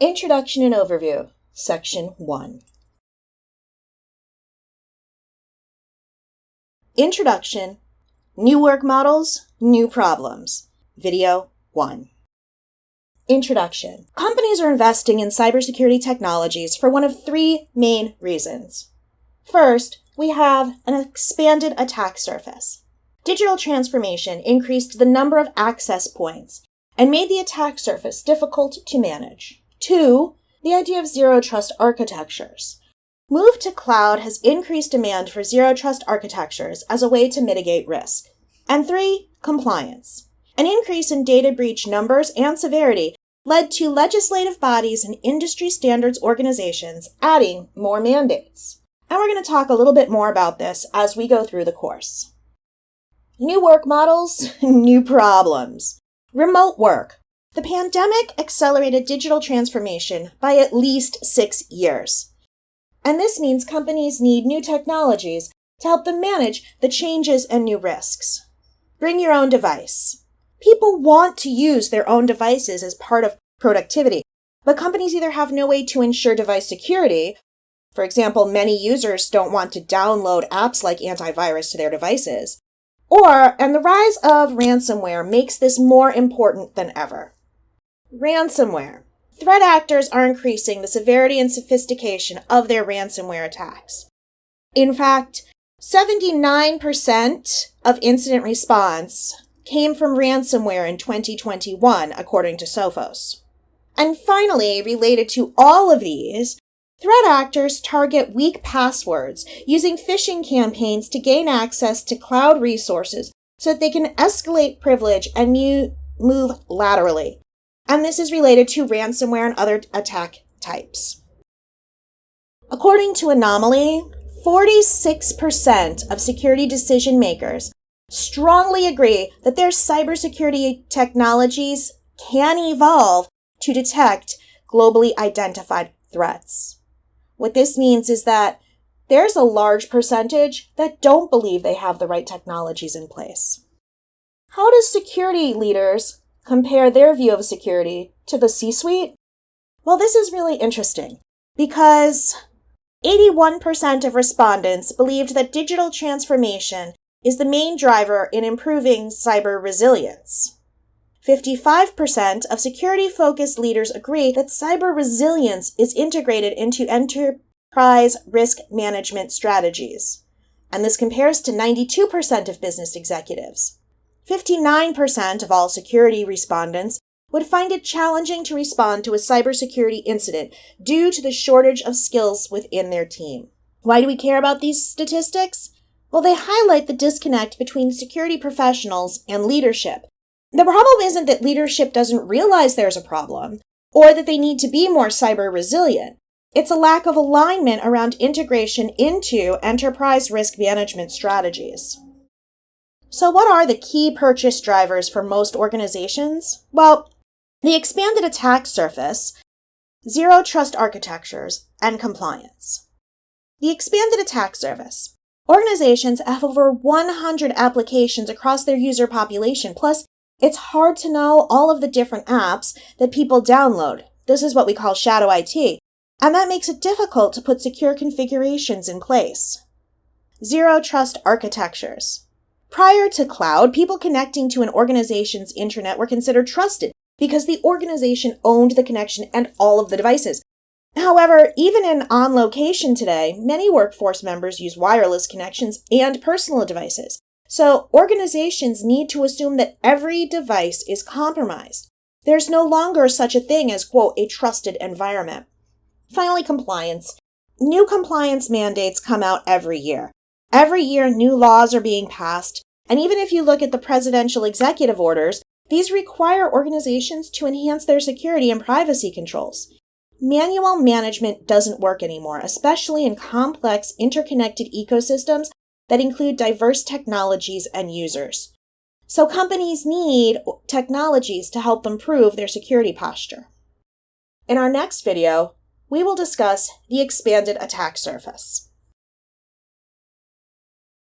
Introduction and Overview, Section 1. Introduction, New Work Models, New Problems, Video 1. Introduction. Companies are investing in cybersecurity technologies for one of three main reasons. First, we have an expanded attack surface. Digital transformation increased the number of access points and made the attack surface difficult to manage. 2, the idea of zero-trust architectures. Move to cloud has increased demand for zero-trust architectures as a way to mitigate risk. And 3, compliance. An increase in data breach numbers and severity led to legislative bodies and industry standards organizations adding more mandates. And we're going to talk a little bit more about this as we go through the course. New work models, new problems. Remote work. The pandemic accelerated digital transformation by at least 6 years. And this means companies need new technologies to help them manage the changes and new risks. Bring your own device. People want to use their own devices as part of productivity, but companies either have no way to ensure device security. For example, many users don't want to download apps like antivirus to their devices. And the rise of ransomware makes this more important than ever. Ransomware. Threat actors are increasing the severity and sophistication of their ransomware attacks. In fact, 79% of incident response came from ransomware in 2021, according to Sophos. And finally, related to all of these, threat actors target weak passwords using phishing campaigns to gain access to cloud resources so that they can escalate privilege and move laterally. And this is related to ransomware and other attack types. According to Anomaly, 46% of security decision makers strongly agree that their cybersecurity technologies can evolve to detect globally identified threats. What this means is that there's a large percentage that don't believe they have the right technologies in place. How does security leaders compare their view of security to the C-suite? Well, this is really interesting because 81% of respondents believed that digital transformation is the main driver in improving cyber resilience. 55% of security-focused leaders agree that cyber resilience is integrated into enterprise risk management strategies. And this compares to 92% of business executives. 59% of all security respondents would find it challenging to respond to a cybersecurity incident due to the shortage of skills within their team. Why do we care about these statistics? Well, they highlight the disconnect between security professionals and leadership. The problem isn't that leadership doesn't realize there's a problem or that they need to be more cyber resilient. It's a lack of alignment around integration into enterprise risk management strategies. So what are the key purchase drivers for most organizations? Well, the expanded attack surface, zero-trust architectures, and compliance. The expanded attack surface. Organizations have over 100 applications across their user population, plus it's hard to know all of the different apps that people download. This is what we call shadow IT, and that makes it difficult to put secure configurations in place. Zero-trust architectures. Prior to cloud, people connecting to an organization's intranet were considered trusted because the organization owned the connection and all of the devices. However, even in on location today, many workforce members use wireless connections and personal devices. So organizations need to assume that every device is compromised. There's no longer such a thing as, quote, a trusted environment. Finally, compliance. New compliance mandates come out every year. Every year, new laws are being passed, and even if you look at the presidential executive orders, these require organizations to enhance their security and privacy controls. Manual management doesn't work anymore, especially in complex, interconnected ecosystems that include diverse technologies and users. So companies need technologies to help improve their security posture. In our next video, we will discuss the expanded attack surface.